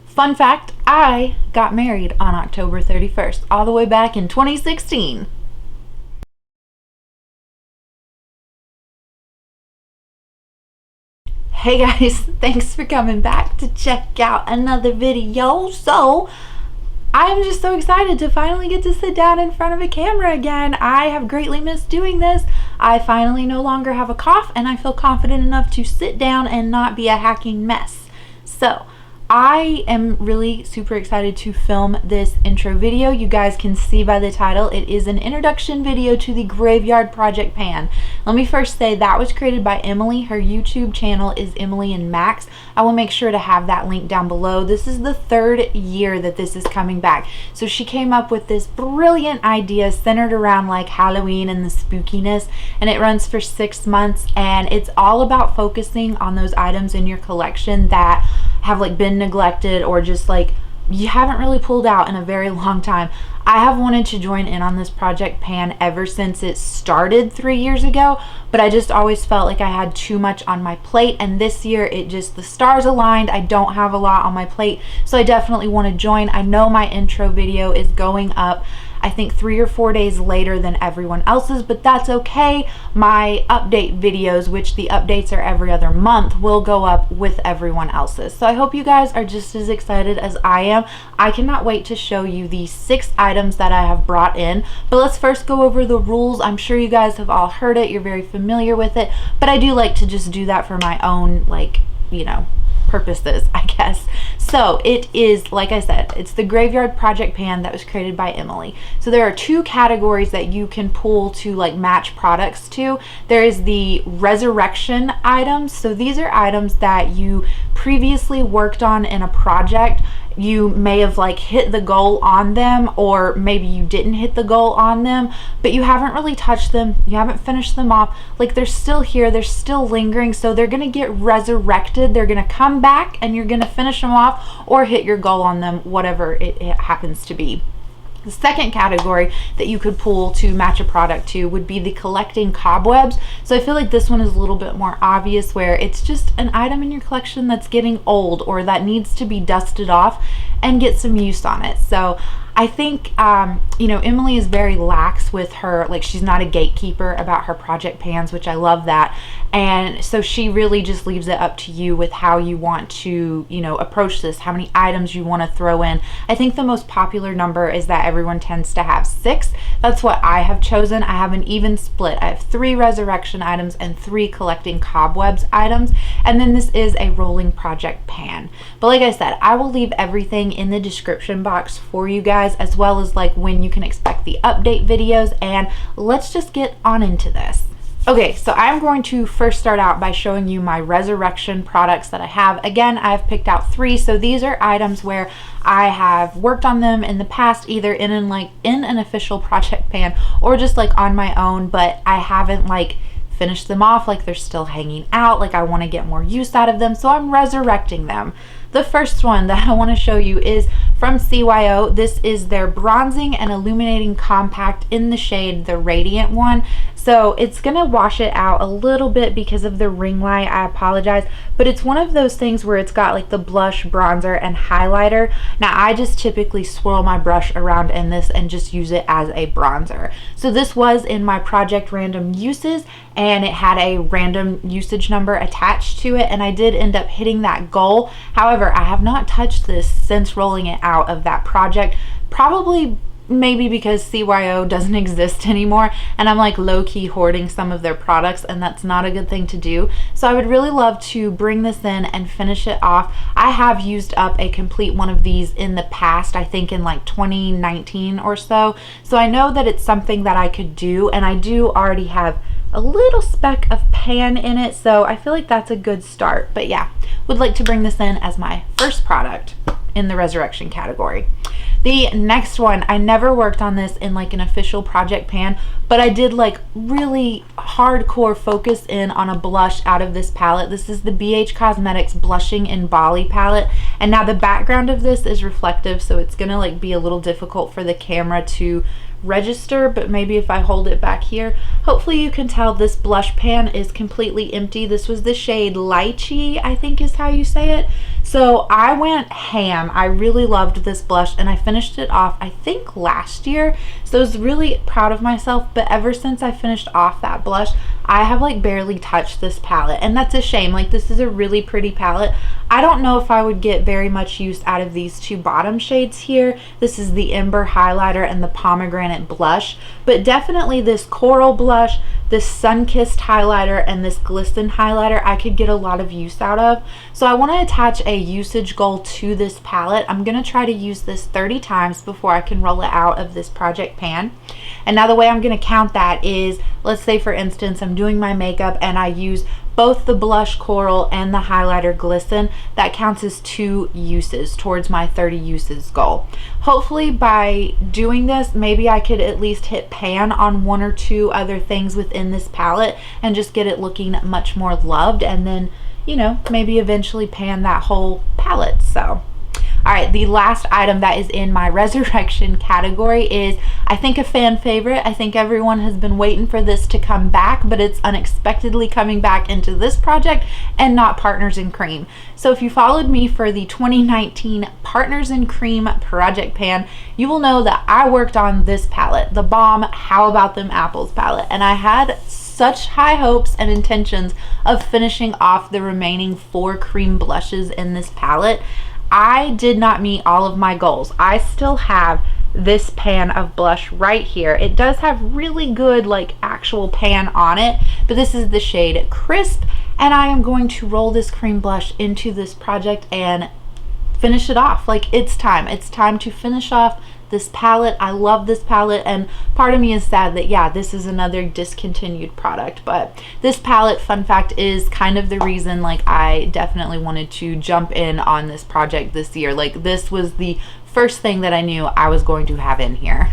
Fun fact, I got married on October 31st, all the way back in 2016. Hey guys, thanks for coming back to check out another video. So, I'm just so excited to finally get to sit down in front of a camera again. I have greatly missed doing this. I finally no longer have a cough and I feel confident enough to sit down and not be a hacking mess. So, I am really super excited to film this intro video. You guys can see by the title, it is an introduction video to the Graveyard Projectpan. Let me first say that was created by Emily. Her YouTube channel is emilynmax. I will make sure to have that link down below. This is the third year that this is coming back. So she came up with this brilliant idea centered around like Halloween and the spookiness, and it runs for 6 months, and it's all about focusing on those items in your collection that have like been neglected or just like you haven't really pulled out in a very long time. I have wanted to join in on this project pan ever since it started 3 years ago, but I just always felt like I had too much on my plate, and this year the stars aligned. I don't have a lot on my plate, so I definitely want to join. I know my intro video is going up I think 3 or 4 days later than everyone else's, but that's okay. My update videos, which the updates are every other month, will go up with everyone else's. So I hope you guys are just as excited as I am. I cannot wait to show you the 6 items that I have brought in, but let's first go over the rules. I'm sure you guys have all heard it, you're very familiar with it, but I do like to just do that for my own, like, you know, purposes, I guess. So it is, like I said, it's the Graveyard Projectpan that was created by Emily. So there are 2 categories that you can pull to like match products to. There is the resurrection items. So these are items that you previously worked on in a project. You may have like hit the goal on them, or maybe you didn't hit the goal on them, but you haven't really touched them, you haven't finished them off. Like they're still here, they're still lingering, so they're gonna get resurrected. They're gonna come back and you're gonna finish them off or hit your goal on them, whatever it happens to be. The second category that you could pull to match a product to would be the collecting cobwebs. So I feel like this one is a little bit more obvious, where it's just an item in your collection that's getting old or that needs to be dusted off and get some use on it. So I think, you know, Emily is very lax with her, like she's not a gatekeeper about her project pans, which I love that. And so she really just leaves it up to you with how you want to, you know, approach this, how many items you want to throw in. I think the most popular number is that everyone tends to have 6. That's what I have chosen. I have an even split. I have 3 resurrection items and 3 collecting cobwebs items. And then this is a rolling project pan. But like I said, I will leave everything in the description box for you guys, as well as like when you can expect the update videos. And let's just get on into this. Okay, so I'm going to first start out by showing you my resurrection products that I have. Again, I've picked out 3, so these are items where I have worked on them in the past, either in an official project pan or just like on my own, but I haven't like finished them off, like they're still hanging out, like I want to get more use out of them, so I'm resurrecting them. The first one that I want to show you is from CYO. This is their bronzing and illuminating compact in the shade the Radiant one. So it's gonna wash it out a little bit because of the ring light, I apologize, but it's one of those things where it's got like the blush, bronzer, and highlighter. Now I just typically swirl my brush around in this and just use it as a bronzer. So this was in my project random uses, and it had a random usage number attached to it, and I did end up hitting that goal. However, I have not touched this since rolling it out of that project, probably maybe because CYO doesn't exist anymore and I'm like low-key hoarding some of their products, and that's not a good thing to do. So I would really love to bring this in and finish it off. I have used up a complete one of these in the past, I think in like 2019 or so. So I know that it's something that I could do, and I do already have a little speck of pan in it, so I feel like that's a good start. But yeah, would like to bring this in as my first product in the resurrection category. The next one, I never worked on this in like an official project pan, but I did like really hardcore focus in on a blush out of this palette. This is the BH Cosmetics Blushing in Bali palette, And now the background of this is reflective, so it's gonna like be a little difficult for the camera to register, but maybe if I hold it back here, hopefully you can tell this blush pan is completely empty. This was the shade Lychee, I think is how you say it. So I went ham. I really loved this blush, and I finished it off I think last year, so I was really proud of myself. But ever since I finished off that blush, I have like barely touched this palette, and that's a shame. Like, this is a really pretty palette. I don't know if I would get very much use out of these two bottom shades here. This is the Ember highlighter and the pomegranate blush, but definitely this coral blush, this sun-kissed highlighter, and this glisten highlighter I could get a lot of use out of. So I want to attach a usage goal to this palette. I'm going to try to use this 30 times before I can roll it out of this project pan. And now the way I'm going to count that is, let's say for instance I'm doing my makeup and I use both the blush coral and the highlighter glisten. That counts as 2 uses towards my 30 uses goal. Hopefully by doing this, maybe I could at least hit pan on 1 or 2 other things within this palette and just get it looking much more loved, and then, you know, maybe eventually pan that whole palette. So all right, the last item that is in my resurrection category is, I think, a fan favorite. I think everyone has been waiting for this to come back, but it's unexpectedly coming back into this project and not Partners in Cream. So if you followed me for the 2019 Partners in Cream project pan, you will know that I worked on this palette, the theBalm How About Them Apples palette, and I had such high hopes and intentions of finishing off the remaining 4 cream blushes in this palette. I did not meet all of my goals. I still have this pan of blush right here. It does have really good like actual pan on it, but this is the shade Crisp, and I am going to roll this cream blush into this project and finish it off. Like, it's time to finish off this palette. I love this palette, and part of me is sad that, yeah, this is another discontinued product, but this palette, fun fact, is kind of the reason like I definitely wanted to jump in on this project this year. Like, this was the first thing that I knew I was going to have in here.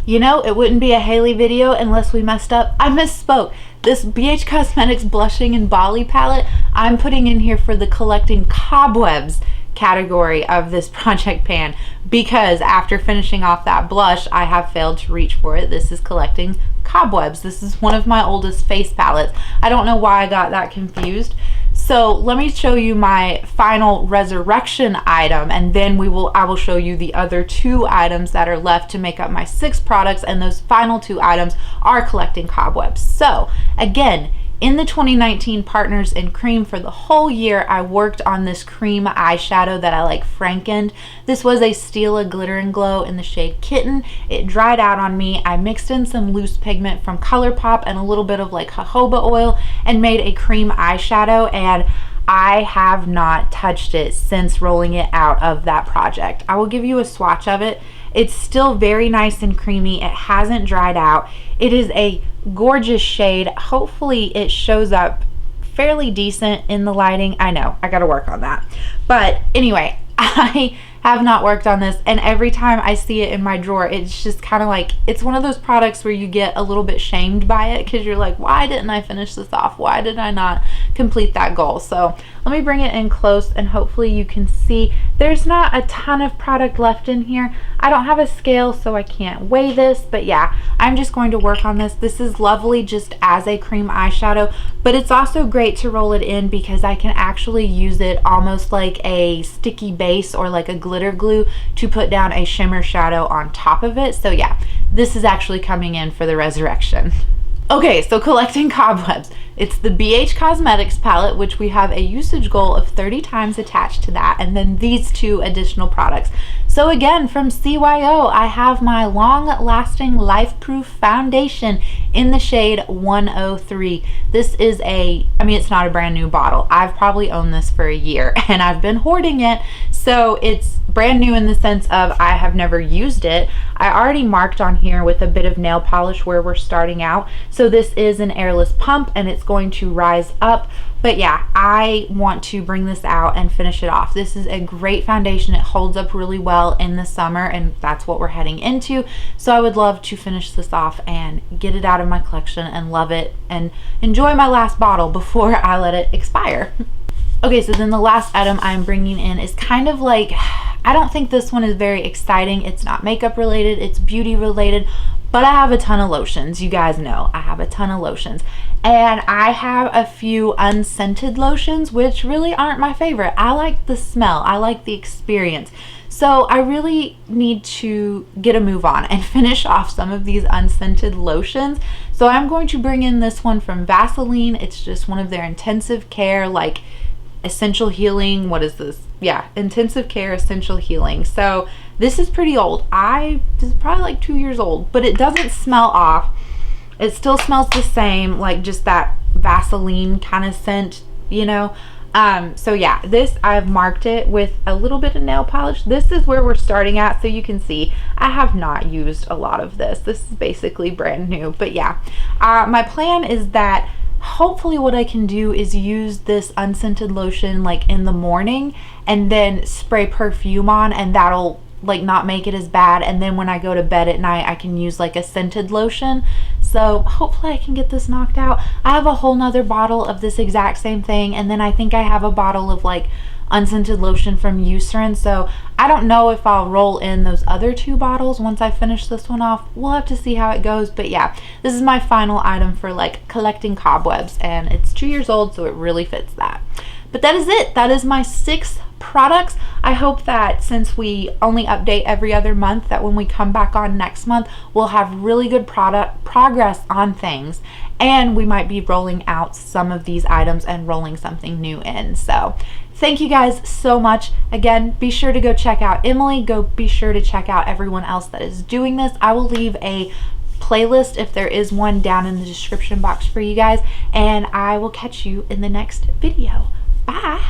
You know, it wouldn't be a Haley video unless we messed up. I misspoke. This BH Cosmetics Blushing in Bali palette, I'm putting in here for the collecting cobwebs category of this project pan, because after finishing off that blush, I have failed to reach for it. This is collecting cobwebs. This is one of my oldest face palettes. I don't know why I got that confused. So let me show you my final resurrection item, and then I will show you the other 2 items that are left to make up my 6 products, and those final 2 items are collecting cobwebs. So again, in the 2019 Partners in Cream, for the whole year, I worked on this cream eyeshadow that I like Franken. This was a Stila Glitter and Glow in the shade Kitten. It dried out on me. I mixed in some loose pigment from ColourPop and a little bit of like jojoba oil and made a cream eyeshadow, and I have not touched it since rolling it out of that project. I will give you a swatch of it. It's still very nice and creamy. It hasn't dried out. It is a gorgeous shade. Hopefully it shows up fairly decent in the lighting. I know, I gotta work on that. But anyway, I have not worked on this, and every time I see it in my drawer, it's just kind of like, it's one of those products where you get a little bit shamed by it, because you're like, why didn't I finish this off? Why did I not complete that goal? So let me bring it in close, and hopefully you can see there's not a ton of product left in here. I don't have a scale, so I can't weigh this, but yeah, I'm just going to work on this. This is lovely just as a cream eyeshadow, but it's also great to roll it in because I can actually use it almost like a sticky base or like a glitter glue to put down a shimmer shadow on top of it. So yeah, this is actually coming in for the resurrection. Okay, so collecting cobwebs. It's the BH Cosmetics palette, which we have a usage goal of 30 times attached to that, and then these 2 additional products. So again, from CYO, I have my long-lasting Lifeproof Foundation in the shade 103. This is it's not a brand new bottle. I've probably owned this for a year, and I've been hoarding it, so it's brand new in the sense of I have never used it. I already marked on here with a bit of nail polish where we're starting out. So this is an airless pump, and it's going to rise up. But yeah, I want to bring this out and finish it off. This is a great foundation. It holds up really well in the summer, and that's what we're heading into. So I would love to finish this off and get it out of my collection and love it and enjoy my last bottle before I let it expire. Okay, so then the last item I'm bringing in is kind of like, I don't think this one is very exciting. It's not makeup related, it's beauty related, but I have a ton of lotions. You guys know I have a ton of lotions. And I have a few unscented lotions, which really aren't my favorite. I like the smell, I like the experience. So I really need to get a move on and finish off some of these unscented lotions. So I'm going to bring in this one from Vaseline. It's just one of their intensive care, like essential healing. What is this? Yeah, intensive care essential healing. So this is pretty old. This is probably like 2 years old, but it doesn't smell off. It still smells the same, like just that Vaseline kind of scent, you know. So yeah, this, I've marked it with a little bit of nail polish. This is where we're starting at, so you can see I have not used a lot of this. This is basically brand new, but yeah, my plan is that hopefully what I can do is use this unscented lotion like in the morning and then spray perfume on, and that'll like not make it as bad, and then when I go to bed at night I can use like a scented lotion. So hopefully I can get this knocked out. I have a whole nother bottle of this exact same thing, and then I think I have a bottle of like unscented lotion from Eucerin. So I don't know if I'll roll in those other 2 bottles once I finish this one off. We'll have to see how it goes, but yeah, this is my final item for like collecting cobwebs, and it's 2 years old, so it really fits that. But that is it. That is my 6 products. I hope that since we only update every other month, that when we come back on next month, we'll have really good progress on things, and we might be rolling out some of these items and rolling something new in. So thank you guys so much. Again, be sure to go check out Emily. Be sure to check out everyone else that is doing this. I will leave a playlist, if there is one, down in the description box for you guys, and I will catch you in the next video. Bye.